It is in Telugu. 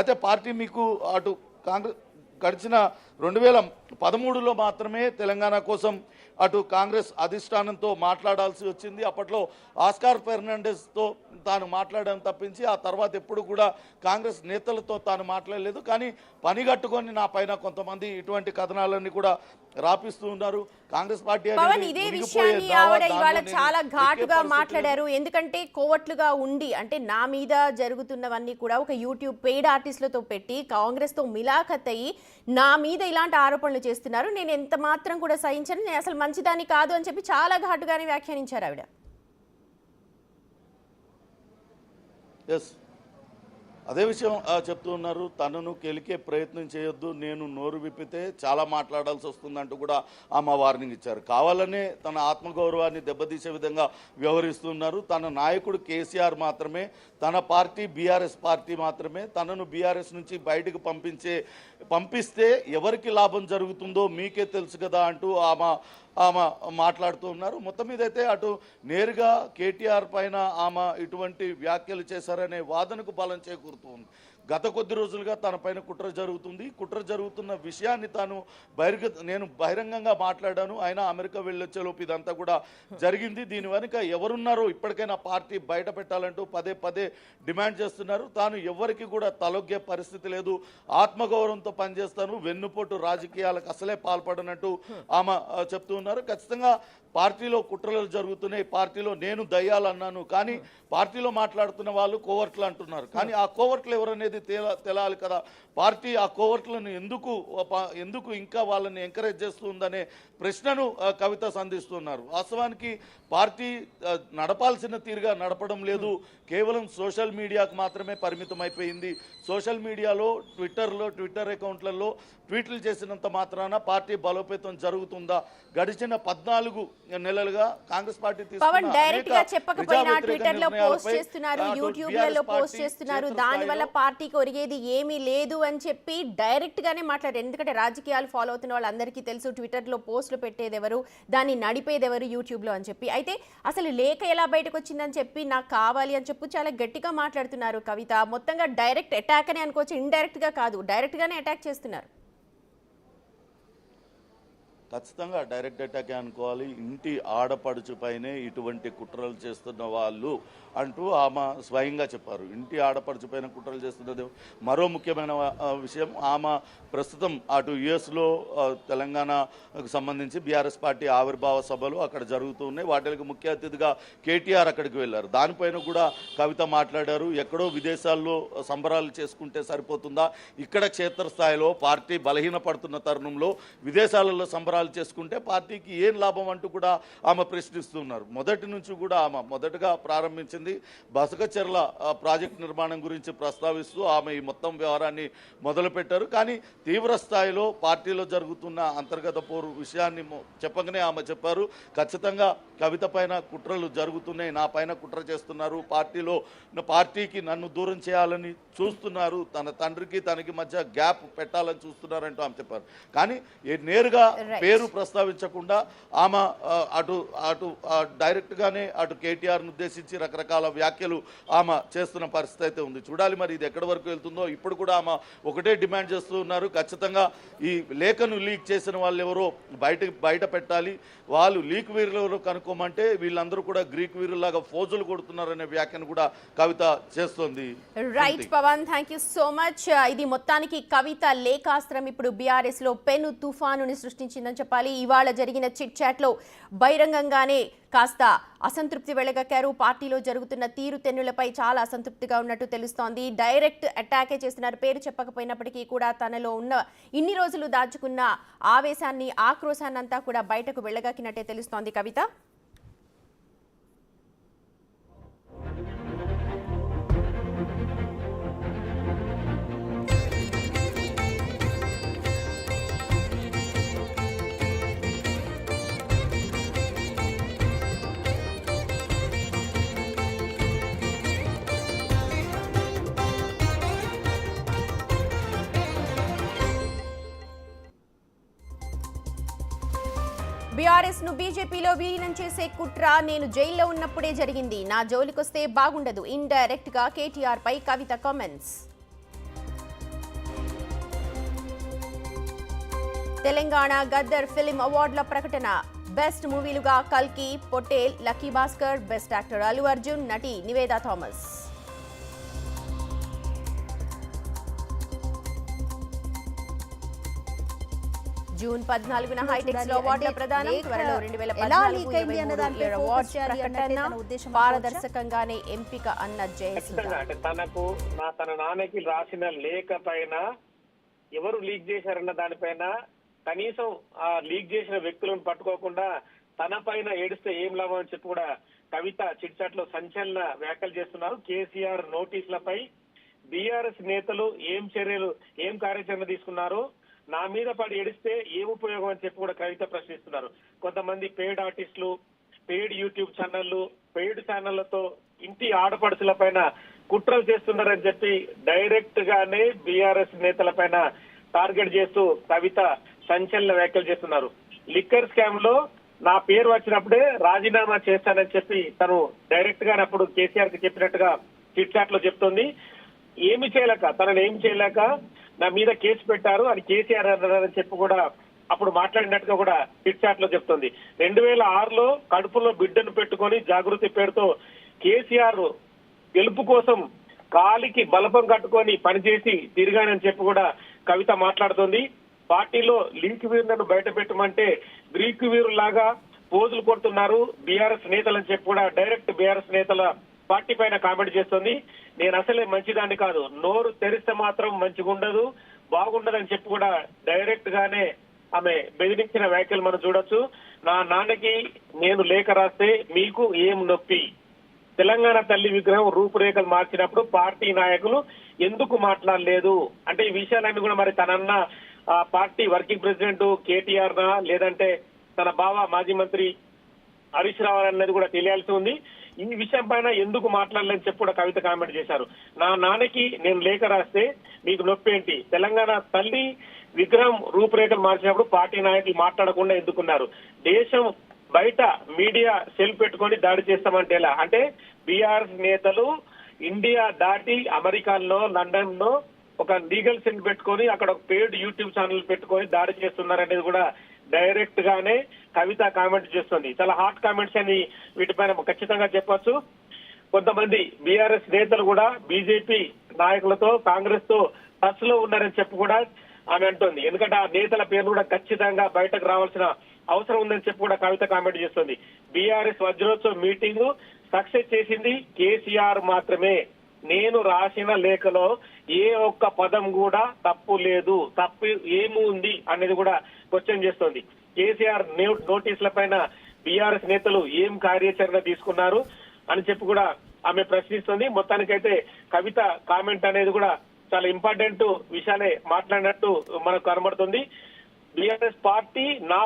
అయితే పార్టీ మీకు అటు కాంగ్రెస్ గడిచిన 2013లో మాత్రమే తెలంగాణ కోసం అటు కాంగ్రెస్ అధిష్టానంతో మాట్లాడాల్సి వచ్చింది. అప్పట్లో ఆస్కార్ ఫెర్నాండెస్తో తాను మాట్లాడడం తప్పించి ఆ తర్వాత ఎప్పుడు కూడా కాంగ్రెస్ నేతలతో తాను మాట్లాడలేదు. కానీ పని కట్టుకొని నా పైన కొంతమంది ఇటువంటి కథనాలన్నీ కూడా రాపిస్తూ ఉన్నారు. కాంగ్రెస్ పార్టీ ఇదే విషయాన్ని ఆవిడ ఇవాళ చాలా ఘాటుగా మాట్లాడారు. ఎందుకంటే కోవట్లుగా ఉండి అంటే నా మీద జరుగుతున్నవన్నీ కూడా ఒక యూట్యూబ్ పెయిడ్ ఆర్టిస్టులతో పెట్టి కాంగ్రెస్ తో మిలాఖత్ అయ్యి నా మీద ఇలాంటి ఆరోపణలు చేస్తున్నారు, నేను ఎంత మాత్రం కూడా సహించను, నేను అసలు మంచిదాన్ని కాదు అని చెప్పి చాలా ఘాటుగానే వ్యాఖ్యానించారు ఆవిడ. అదే విషయం చెప్తూ ఉన్నారు. తనను కెలికే ప్రయత్నం చేయొద్దు, నేను నోరు విప్పితే చాలా మాట్లాడాల్సి వస్తుందంటూ కూడా ఆమె వార్నింగ్ ఇచ్చారు. కావాలనే తన ఆత్మగౌరవాన్ని దెబ్బతీసే విధంగా వ్యవహరిస్తున్నారు. తన నాయకుడు కేసీఆర్ మాత్రమే, తన పార్టీ బీఆర్ఎస్ పార్టీ మాత్రమే తనను బీఆర్ఎస్ నుంచి బయటకు పంపిస్తే ఎవరికి లాభం జరుగుతుందో మీకే తెలుసు కదా అంటూ ఆమె మాట్లాడుతూ ఉన్నారు. మొత్తం మీద అయితే అటు నేరుగా కేటీఆర్ పైన ఆమె ఇటువంటి వ్యాఖ్యలు చేశారనే వాదనకు బలం చేకూరుతుంది. గత కొద్ది రోజులుగా తన పైన కుట్ర జరుగుతుంది. కుట్ర జరుగుతున్న విషయాన్ని నేను బహిరంగంగా మాట్లాడాను, ఆయన అమెరికా వెళ్ళొచ్చేలోపు ఇదంతా కూడా జరిగింది. దీని వెనుక ఎవరున్నారో ఇప్పటికైనా పార్టీ బయట పెట్టాలంటూ పదే పదే డిమాండ్ చేస్తున్నారు. తాను ఎవరికి కూడా తలొగ్గే పరిస్థితి లేదు, ఆత్మగౌరవంతో పనిచేస్తాను, వెన్నుపోటు రాజకీయాలకు అసలే పాల్పడనట్టు ఆమె చెప్తూ ఉన్నారు. ఖచ్చితంగా పార్టీలో కుట్రలు జరుగుతున్నాయి, పార్టీలో నేను దయ్యాలన్నాను, కానీ పార్టీలో మాట్లాడుతున్న వాళ్ళు కోవర్ట్లు అంటున్నారు. కానీ ఆ కోవర్ట్లు ఎవరనేది తెలాలి కదా. పార్టీ ఆ కోవర్ట్లను ఎందుకు ఇంకా వాళ్ళని ఎంకరేజ్ చేస్తుందనే ప్రశ్నను కవిత సంధిస్తున్నారు. వాస్తవానికి పార్టీ నడపాల్సిన తీరుగా నడపడం లేదు, కేవలం సోషల్ మీడియాకు మాత్రమే పరిమితం అయిపోయింది. సోషల్ మీడియాలో ట్విట్టర్ అకౌంట్లలో ట్వీట్లు చేసినంత మాత్రాన పార్టీ బలోపేతం జరుగుతుందా? గడిచిన 14 నెలలుగా కాంగ్రెస్ పార్టీ దానివల్ల పార్టీకి ఒరిగేది ఏమీ లేదు అని చెప్పి డైరెక్ట్ గానే మాట్లాడారు. ఎందుకంటే రాజకీయాలు ఫాలో అవుతున్న వాళ్ళందరికీ తెలుసు ట్విట్టర్ లో పోస్టులు పెట్టేది ఎవరు, దాన్ని నడిపేది ఎవరు యూట్యూబ్ లో అని చెప్పి. అయితే అసలు లేఖ ఎలా బయటకు వచ్చిందని చెప్పి నాకు కావాలి అని చెప్పి చాలా గట్టిగా మాట్లాడుతున్నారు కవిత. మొత్తంగా డైరెక్ట్ అటాక్ అని అనుకోవచ్చు, ఇండైరెక్ట్ గా కాదు, డైరెక్ట్ గానే అటాక్ చేస్తున్నారు. ఖచ్చితంగా డైరెక్ట్ అటాకే అనుకోవాలి. ఇంటి ఆడపడుచుపైనే ఇటువంటి కుట్రలు చేస్తున్న వాళ్ళు అంటూ ఆమె స్వయంగా చెప్పారు. ఇంటి ఆడపడుచుపైన కుట్రలు చేస్తున్నది. మరో ముఖ్యమైన విషయం, ఆమె ప్రస్తుతం అటు యుఎస్లో తెలంగాణకు సంబంధించి బీఆర్ఎస్ పార్టీ ఆవిర్భావ సభలు అక్కడ జరుగుతూ ఉన్నాయి. వాటికి ముఖ్య అతిథిగా కేటీఆర్ అక్కడికి వెళ్ళారు. దానిపైన కూడా కవిత మాట్లాడారు. ఎక్కడో విదేశాల్లో సంబరాలు చేసుకుంటే సరిపోతుందా? ఇక్కడ క్షేత్రస్థాయిలో పార్టీ బలహీనపడుతున్న తరుణంలో విదేశాలలో సంబరాలు చేసుకుంటే పార్టీకి ఏం లాభం అంటూ కూడా ఆమె ప్రశ్నిస్తున్నారు. మొదటి నుంచి కూడా ఆమె మొదటగా ప్రారంభించింది బసకచెర్ల ప్రాజెక్టు నిర్మాణం గురించి ప్రస్తావిస్తూ ఆమె ఈ మొత్తం వ్యవహారాన్ని మొదలుపెట్టారు. కానీ తీవ్ర స్థాయిలో పార్టీలో జరుగుతున్న అంతర్గత పోరు విషయాన్ని చెప్పగానే ఆమె చెప్పారు, ఖచ్చితంగా కవిత పైన కుట్రలు జరుగుతున్నాయి, నా పైన కుట్ర చేస్తున్నారు, పార్టీకి నన్ను దూరం చేయాలని చూస్తున్నారు, తన తండ్రికి తనకి మధ్య గ్యాప్ పెట్టాలని చూస్తున్నారంటూ ఆమె చెప్పారు. కానీ నేరుగా పేరు ప్రస్తావించకుండా ఆమె అటు డైరెక్ట్గానే అటు కేటీఆర్ను ఉద్దేశించి రకరకాల వ్యాఖ్యలు ఆమె చేస్తున్న పరిస్థితి అయితే ఉంది. చూడాలి మరి ఇది ఎక్కడి వరకు వెళ్తుందో. ఇప్పుడు కూడా ఆమె ఒకటే డిమాండ్ చేస్తూ ఉన్నారు, ఖచ్చితంగా ఈ లేఖను లీక్ చేసిన వాళ్ళు ఎవరో బయట పెట్టాలి, వాళ్ళు లీక్ వీరులు కనుక్కోమంటే వీళ్ళందరూ కూడా గ్రీక్ వీరులాగా ఫోజులు కొడుతున్నారనే వ్యాఖ్యను కూడా కవిత చేస్తోంది. Right Pawan, thank you so much. ఇది మొత్తానికి కవిత లేఖాస్త్రం ఇప్పుడు బీఆర్ఎస్ లో పెను తుఫానుని సృష్టించిందని చెప్పాలి. ఇవాళ జరిగిన చిట్ చాట్ లో బహిరంగంగానే కాస్త అసంతృప్తి వెళ్లగక్కారు. పార్టీలో జరుగుతున్న తీరుతెన్నులపై చాలా అసంతృప్తిగా ఉన్నట్టు తెలుస్తోంది. డైరెక్ట్ అటాకే చేస్తున్నారు. పేరు చెప్పకపోయినప్పటికీ కూడా తనలో ఉన్న ఇన్ని రోజులు దాచుకున్న ఆవేశాన్ని, ఆక్రోశాన్ని అంతా కూడా బయటకు వెళ్లగక్కినట్టే తెలుస్తోంది కవిత. బీఆర్ఎస్ ను బీజేపీలో విలీనం చేసే కుట్ర నేను జైల్లో ఉన్నప్పుడే జరిగింది, నా జోలికొస్తే బాగుండదు. ఇండైరెక్ట్ గా కేటీఆర్ పై కవిత కామెంట్స్. తెలంగాణ గద్దర్ ఫిలిం అవార్డుల ప్రకటన. బెస్ట్ మూవీలుగా కల్కి, పొట్టేల్, లక్కీ భాస్కర్, బెస్ట్ యాక్టర్ అల్లు అర్జున్, నటి నివేదా థామస్. జూన్ 14న హైటెక్స్ లో అవార్డుల ప్రదానం. త్వరలో 2014 అవార్డ్స్ ప్రకటన. పారదర్శకంగానే ఎంపిక అన్న జయసుధ. అంటే తన నాన్నకి రాసిన లేఖ పైన ఎవరు లీక్ చేశారన్న దానిపైన కనీసం ఆ లీక్ చేసిన వ్యక్తులను పట్టుకోకుండా తన పైన ఏడిస్తే ఏం లాభం అని చెప్పి కూడా కవిత చిట్ చాట్ లో సంచలన వ్యాఖ్యలు చేస్తున్నారు. కేసీఆర్ నోటీసులపై బీఆర్ఎస్ నేతలు ఏం కార్యాచరణ తీసుకున్నారు, నా మీద పడి ఏడిస్తే ఏం ఉపయోగం అని చెప్పి కూడా కవిత ప్రశ్నిస్తున్నారు. కొంతమంది పెయిడ్ ఆర్టిస్టులు, పెయిడ్ యూట్యూబ్ ఛానళ్లు, పెయిడ్ ఛానళ్లతో ఇంటి ఆడపడుచుల పైన కుట్రలు చేస్తున్నారని చెప్పి డైరెక్ట్ గానే బీఆర్ఎస్ నేతల పైన టార్గెట్ చేస్తూ కవిత సంచలన వ్యాఖ్యలు చేస్తున్నారు. లిక్కర్ స్కామ్ లో నా పేరు వచ్చినప్పుడే రాజీనామా చేస్తానని చెప్పి తను డైరెక్ట్ గా అప్పుడు కేసీఆర్ కి చెప్పినట్టుగా చిట్ చాట్ లో చెప్తుంది. ఏమి చేయలేక నా మీద కేసు పెట్టారు అని కేసీఆర్ అన్నారని చెప్పి కూడా అప్పుడు మాట్లాడినట్టుగా కూడా చిట్ చాట్ లో చెప్తుంది. 2006లో కడుపులో బిడ్డను పెట్టుకొని జాగృతి పేరుతో కేసీఆర్ గెలుపు కోసం కాలికి బలపం కట్టుకొని పనిచేసి తిరిగానని చెప్పి కూడా కవిత మాట్లాడుతుంది. పార్టీలో లీక్ వీరులను బయట పెట్టమంటే గ్రీకు వీరులాగా పోజులు కొడుతున్నారు బీఆర్ఎస్ నేతలని చెప్పి కూడా డైరెక్ట్ బీఆర్ఎస్ నేతల పార్టీ పైన కామెంట్ చేస్తుంది. నేను అసలే మంచిదాన్ని కాదు, నోరు తెరిస్తే మాత్రం మంచిగా ఉండదు, బాగుండదని చెప్పి కూడా డైరెక్ట్ గానే ఆమె బెదిరించిన వ్యాఖ్యలు మనం చూడొచ్చు. నా నాన్నకి నేను లేఖ రాస్తే మీకు ఏం నొప్పి, తెలంగాణ తల్లి విగ్రహం రూపురేఖలు మార్చినప్పుడు పార్టీ నాయకులు ఎందుకు మాట్లాడలేదు అంటే ఈ విషయాలన్నీ కూడా మరి తనన్న పార్టీ వర్కింగ్ ప్రెసిడెంట్ కేటీఆర్ నా లేదంటే తన బావ మాజీ మంత్రి హరీష్ రావు అనేది కూడా తెలియాల్సి ఉంది. ఈ విషయం పైన ఎందుకు మాట్లాడలేని చెప్పి కూడా కవిత కామెంట్ చేశారు. నా నాన్నకి నేను లేఖ రాస్తే మీకు నొప్పి ఏంటి, తెలంగాణ తల్లి విగ్రహం రూపురేఖలు మార్చినప్పుడు పార్టీ నాయకులు మాట్లాడకుండా ఎందుకున్నారు, దేశం బయట మీడియా సెల్ పెట్టుకొని దాడి చేస్తామంటే ఎలా అంటే బీఆర్ఎస్ నేతలు ఇండియా దాటి అమెరికాలో లండన్ లో ఒక లీగల్ సెల్ పెట్టుకొని అక్కడ ఒక పెయిడ్ యూట్యూబ్ ఛానల్ పెట్టుకొని దాడి చేస్తున్నారనేది కూడా డైరెక్ట్ గానే కవిత కామెంట్ చేస్తుంది. చాలా హాట్ కామెంట్స్ అని వీటిపైన ఖచ్చితంగా చెప్పొచ్చు. కొంతమంది బీఆర్ఎస్ నేతలు కూడా బీజేపీ నాయకులతో కాంగ్రెస్ తో టచ్ లో ఉన్నారని చెప్పి కూడా ఆమె అంటుంది. ఎందుకంటే ఆ నేతల పేర్లు కూడా ఖచ్చితంగా బయటకు రావాల్సిన అవసరం ఉందని చెప్పి కూడా కవిత కామెంట్ చేస్తుంది. బీఆర్ఎస్ వజ్రోత్సవ మీటింగ్ సక్సెస్ చేసింది కేసీఆర్ మాత్రమే, నేను రాసిన లేఖలో ఏ ఒక్క పదం కూడా తప్పు లేదు, తప్పు ఏమి ఉంది అనేది కూడా క్వశ్చన్ చేస్తోంది. కేసీఆర్ నోటీసుల పైన బీఆర్ఎస్ నేతలు ఏం కార్యాచరణ తీసుకున్నారు అని చెప్పి కూడా ఆమె ప్రశ్నిస్తుంది. మొత్తానికైతే కవిత కామెంట్ అనేది కూడా చాలా ఇంపార్టెంట్ విషయాలే మాట్లాడినట్టు మనకు కనబడుతుంది. బీఆర్ఎస్ పార్టీ నా